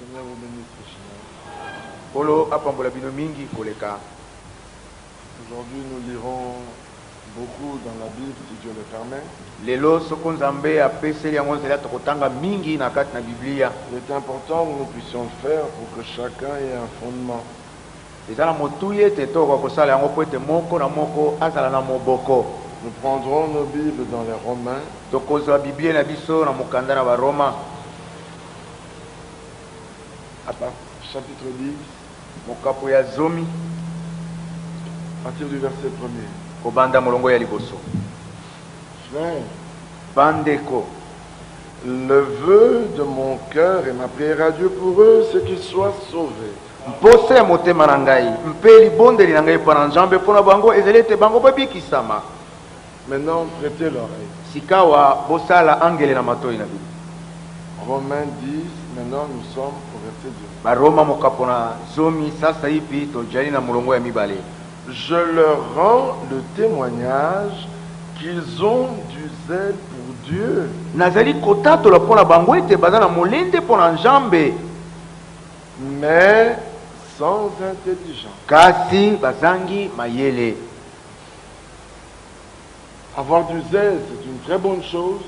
Seigneur vous bénisse richement. Aujourd'hui, nous lirons beaucoup dans la Bible, si Dieu le permet. Il est important que nous puissions le faire pour que chacun ait un fondement. Nous prendrons nos Bibles dans les Romains. Chapitre 10. À partir du verset 1er. Frère, le vœu de mon cœur et ma prière à Dieu pour eux, c'est qu'ils soient sauvés. Maintenant, prêtez l'oreille. Romains 10, maintenant nous sommes au verset 2. Je leur rends le témoignage qu'ils ont du zèle pour Dieu. Mais sans intelligence. Avoir du zèle, c'est une très bonne chose.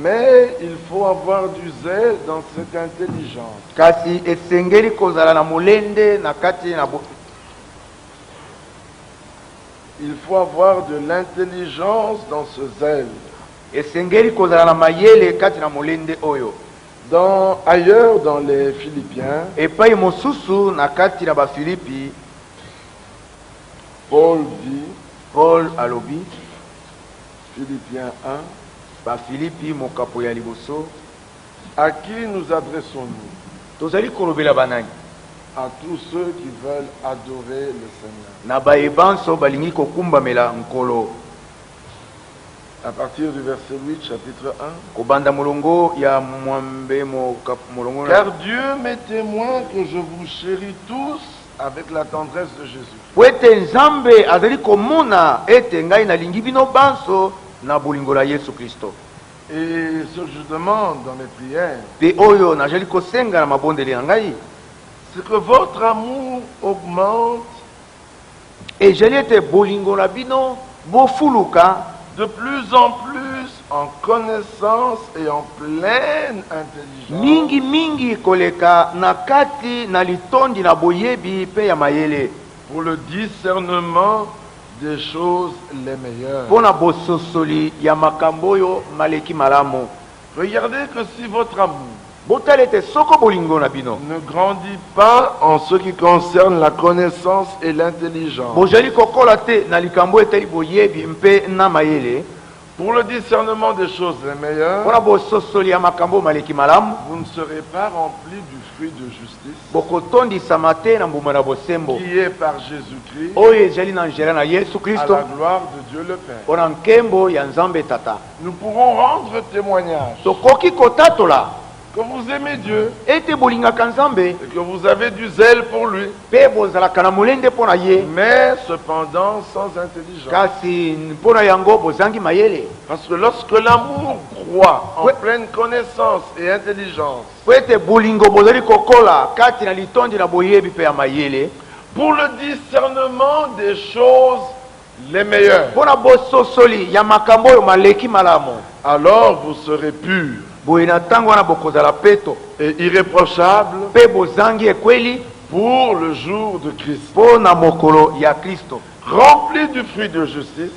Mais il faut avoir du zèle dans cette intelligence. Il faut avoir de l'intelligence dans ce zèle. Ailleurs dans les Philippiens, Paul dit, Philippiens 1, à qui nous adressons-nous? À tous ceux qui veulent adorer le Seigneur. À partir du verset 8, chapitre 1. Car Dieu m'est témoin que je vous chéris tous avec la tendresse de Jésus. Et ce que je demande dans mes prières, c'est que votre amour augmente de plus en plus en connaissance et en pleine intelligence pour le discernement des choses les meilleures. Regardez que si votre amour ne grandit pas en ce qui concerne la connaissance et l'intelligence, pour le discernement des choses les meilleures, vous ne serez pas remplis du fruit de justice qui est par Jésus-Christ à la gloire de Dieu le Père. Nous pourrons rendre témoignage que vous aimez Dieu et que vous avez du zèle pour lui, mais cependant sans intelligence. Parce que lorsque l'amour croît en pleine connaissance et intelligence, pour le discernement des choses les meilleures, alors vous serez purs et irréprochables pour le jour de Christ, remplis du fruit de justice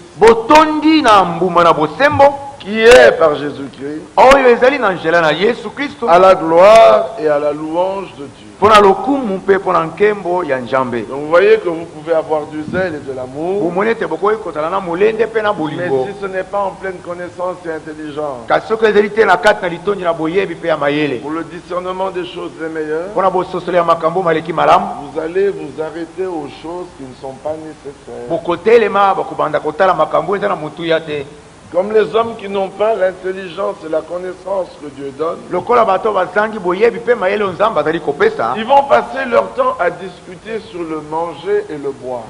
qui est par Jésus-Christ à la gloire et à la louange de Dieu. Donc vous voyez que vous pouvez avoir du zèle et de l'amour, mais si ce n'est pas en pleine connaissance et intelligence, pour le discernement des choses les meilleures, vous allez vous arrêter aux choses qui ne sont pas nécessaires. Comme les hommes qui n'ont pas l'intelligence et la connaissance que Dieu donne, ils vont passer leur temps à discuter sur le manger et le boire.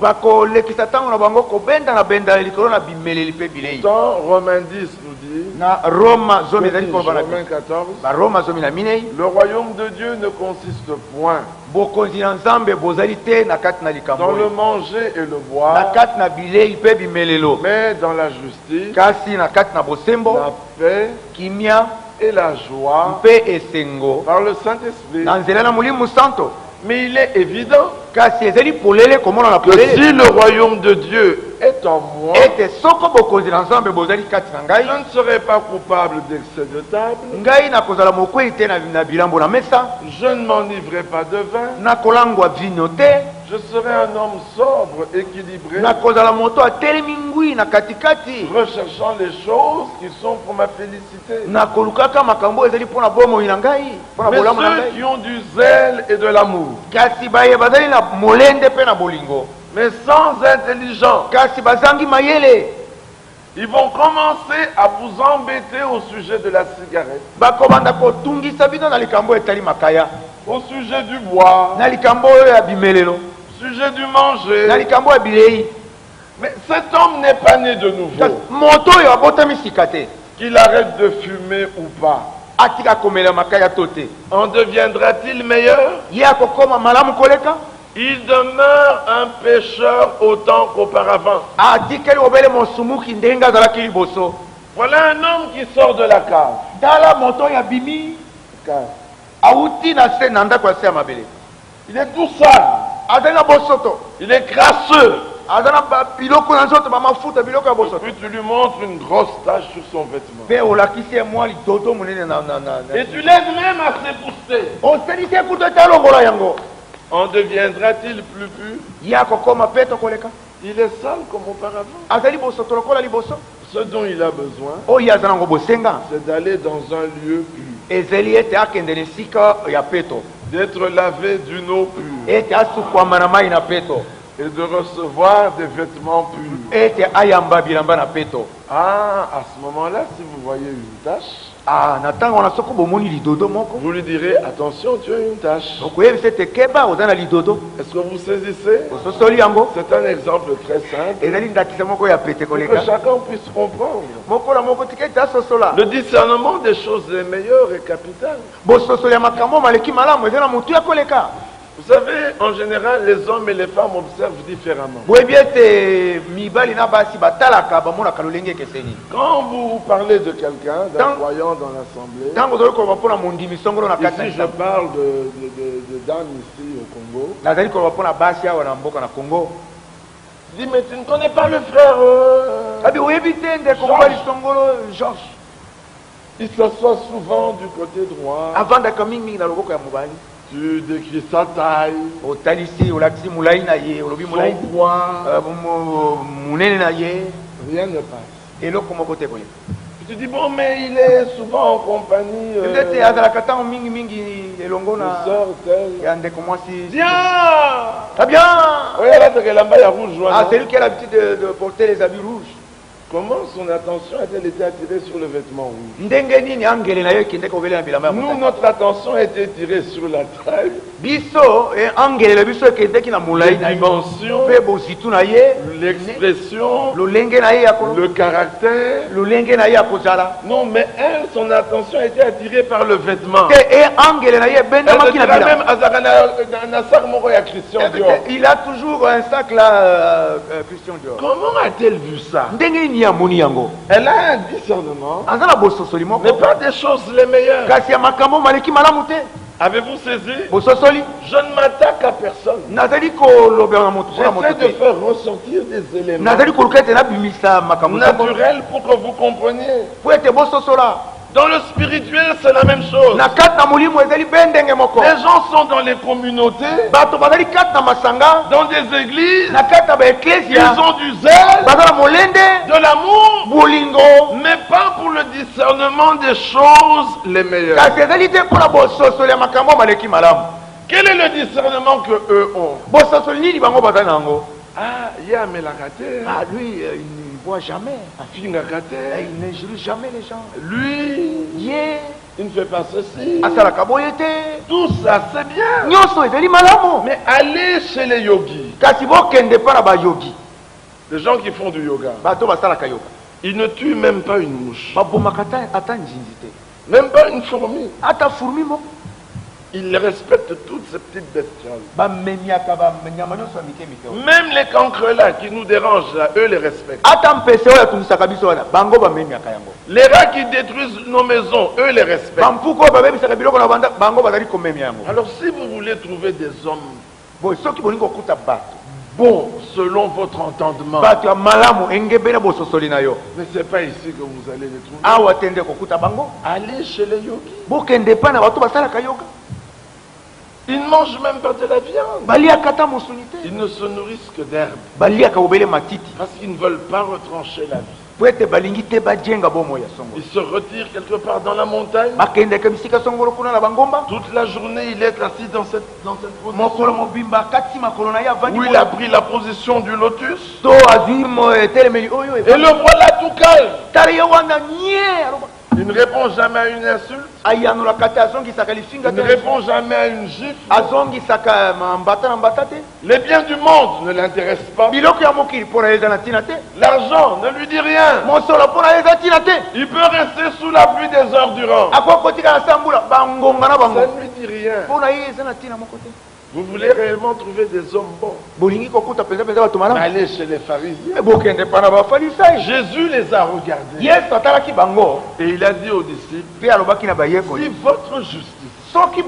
Pourtant, Romains 10 nous dit na Roma zomi ezali pour bana. Romains 14. Ba Roma zomi na minei. Le royaume de Dieu ne consiste point Bokonzi na Nzambe bozali te na kati na likambo. dans le manger et le Na boire, kati na bilei pe bimelelo. mais dans la justice, Kasi na kati na bosembo, la paix kimia et la joie mpe esengo. par le Saint-Esprit. Na nzela na Molimo Santo. Mais il est évident Kasi ezali polele komona na que polele. si le royaume de Dieu est en moi, Ete soko bokonzi na Nzambe bozali kati na ngai. je ne serai pas coupable d'excès de table, Ngai na kozala mokwei te na bilambo na mesa. je ne m'enivrerai pas de vin, Na kolangwa vino te. je serai un homme sobre, équilibré, Na kozala moto atelemi ngwi na katikati. recherchant les choses qui sont pour ma félicité. Na kolukaka makambo ezali mpona bomoi na ngai, mpona Mais bolamu na ceux ngai. qui ont du zèle et de l'amour, Kasi baye bazali na molende pe na bolingo. mais sans intelligence, Kasi bazangi mayele. ils vont commencer à vous embêter au sujet de la cigarette, Bakobanda kotungisa bino na likambo etali makaya. au sujet du bois, Na likambo oyo ya bimelelo. au sujet du Na manger. likambo ya bilei. Mais cet homme n'est pas né de Kasi nouveau, moto oyo abotami sika te. qu'il arrête de fumer ou pas. Atika komela makaya to te. En deviendra-t-il meilleur? Ye akokoma malamu koleka. Il demeure un pécheur autant qu'auparavant. Atikeli obele mosumuki ndenge azalaki liboso. Voilà un homme qui sort de la cave. Tala moto ya bimi. Auti na se na ndako ya se ya mabele. Il est tout sale, Azali na bosoto. il est crasseux. Azali na biloko na nzoto bamafuta biloko ya bosoto. Puis tu lui montres une grosse tache sur son vêtement. Pe olakisi ye mwa lidodo monene na. Et tu l'aides même à s'épousseter. Oselisi ye kutu ete alongola yango. En deviendra-t-il plus pur? Ye akokoma pe tokoleka. Il est sale comme auparavant. Azali bosoto lokola liboso. Ce dont il a besoin, Oyo aza nango bosenga. c'est d'aller dans un lieu pur, Ezeli ete akende na esika ya peto. d'être lavé d'une eau pure Ete asukwama na mai na peto. et de recevoir des vêtements purs. Ete ayamba bilamba na peto. Ah, à ce moment-là, si vous voyez une tache, Ah, na ntango wana soko bomoni lidodo moko. vous lui direz, attention, tu as une tache. Okoyebisa ete keba oza na lidodo. Est-ce que vous saisissez? Ososoli yango. C'est un exemple très simple Ezali ndakisa moko ya pete pour que koleka. chacun puisse comprendre. Moko na moko tika ete asosola. Le discernement des choses les meilleures est capital. Bososoli ya makambo maleki malamu eza na motu ya koleka. Vous savez, en général, les hommes et les femmes observent différemment. Boyebi ete mibali na basi batalaka bamonaka lolenge ekeseni. Quand vous parlez de quelqu'un, d'un Tant- croyant dans l'Assemblée, Ntango ozali koloba mpona mondimi songolo na kati na ici je lisambo. parle de dames ici au Congo, Nazali koloba mpona basi awa na mboka na Congo. dit mais tu ne connais pas le frère Abi oyebi te ndeko mobali songolo Georges. Il s'assoit souvent du côté droit, Avandaka mingi na loboko ya mobali. tu décris sa taille, Otalisi olakisi mulai na ye olobi mulai. son poids, Munene na ye. rien ne passe. Eloko moko te boye. Tu dis bon mais il est souvent en compagnie Ndete azalaka ntango mingi mingi elongo de na sœur telle. ya ndeko mwasi. Viens. Très bien. Regarde ce que la maille rouge joie. Ah, c'est lui qui a l'habitude de porter les habits rouges. Comment son attention a-t-elle été attirée sur le vêtement rouge? Ndenge nini angele na yo ekende kobela na bilamba ya Nous, motane. notre attention a été tirée sur la taille, Biso angele na biso ekendeki na les molai na ye. dimensions, Mpe bozitu na ye. l'expression, Lolenge na ye ya kolo. le caractère. Lolenge na ye ya kozala. Non, mais elle, son attention a été attirée par le vêtement. Te angele na ye Elle ebendamaki se na dira bilamba. même, Azara na sac moko ya Christian Dior. Il a toujours un sac là, Christian Dior. Comment a-t-elle vu ça? Ndenge nini amoni yango? Elle a un discernement, Aza na bososoli moko. mais pas des choses les meilleures. Kasi ya makambo maleki malamu te. Avez-vous saisi? Bososoli. Je ne m'attaque à personne. Nazali kolobela na moto mpona moto J'essaie de te. faire ressortir des éléments Nazali koluka ete nabimisa makambo naturels pour que vous compreniez. po ete bososola. Dans le spirituel, c'est la même chose. Na kati na molimo ezali mpe ndenge moko. Les gens sont dans les communautés, Bato bazali kati na masanga. dans des églises, Na kati na ils baeklesia. ont du zèle, Baza na molende. de l'amour, Bolingo. mais pas pour le discernement des choses les meilleures. Kasi ezali te mpona bososoli ya makambo maleki malamu. Quel est le discernement que eux ont? Bososoli nini bango baza na yango? Ah, il y a Melakate, Ah, lui, il ne voit jamais. Fingakate, Il ne juge jamais les gens. lui, Ye. il ne fait pas ceci. Asalaka boye te. Tout ça, c'est bien. Nyonso ezali malamu. Mais allez chez les yogis, Kasi bokende mpa na bayogi. les gens qui font du yoga. Bato basalaka yoga. Il ne tue même pas une mouche, babomaka ata nzinzi te, même pas une fourmi. ata fourmi moko. Il respecte toutes ces petites bestioles. Bamemiaka banyama nyonso ya mike mike oyo. Même les cancres là qui nous dérangent là, eux les respectent. Ata mpese oyo atungisaka biso wana bango bamemiaka yango. Les rats qui détruisent nos maisons, eux les respectent. Bampuku oyo babebisaka biloko na banda bango bazali komemia yango. Alors si vous voulez trouver des hommes Boy soki bolingi kokuta bato, bons selon votre entendement, bato ya malamu engebena bososoli na yo, mais c'est pas ici que vous allez les trouver. awa tende kokuta bango, Allez chez les yogis. bokende pa na bato basalaka yoga. Ils ne mangent même pas de la viande. Baliaka ata mosuni te, Ils ne se nourrissent que d'herbes baliaka obele matiti. parce qu'ils ne veulent pas retrancher la vie. Po ete balingi te bajenga bomo ya songo. Ils se retirent quelque part dans la montagne. Bakendeka bisika songolo kuna na bangomba. Toute la journée, il est assis dans cette position Mokolo mobimba kati makolo na ya vandi. où il a pris la position du lotus. To azwi telemeli oyo Et le voilà tout calme. tare yo wana nye aloba. Il ne répond jamais à une insulte. Ayanola kati azongisaka lifinga Il ne te. répond jamais à une gifle. Azongisaka mbata na mbata te. Les biens du monde ne l'intéressent pas. Biloko ya mokili mpona eza na ntina te. L'argent ne lui dit rien. Mosolo mpona eza ntina te. Il peut rester sous la pluie des heures durant. Akoki kotika na sambula bangonga na Ça bango. ne lui dit rien. Mpona ye eza na ntina moko te. Vous voulez réellement trouver des hommes bons? Bolingi kokuta penza penza bato malamu. Allez chez les pharisiens. Bokende pa na bafarisayo. Jésus les a regardés Yesu atalaki bango et il a dit aux disciples, mpe alobaki na bayekoli. si votre justice Soki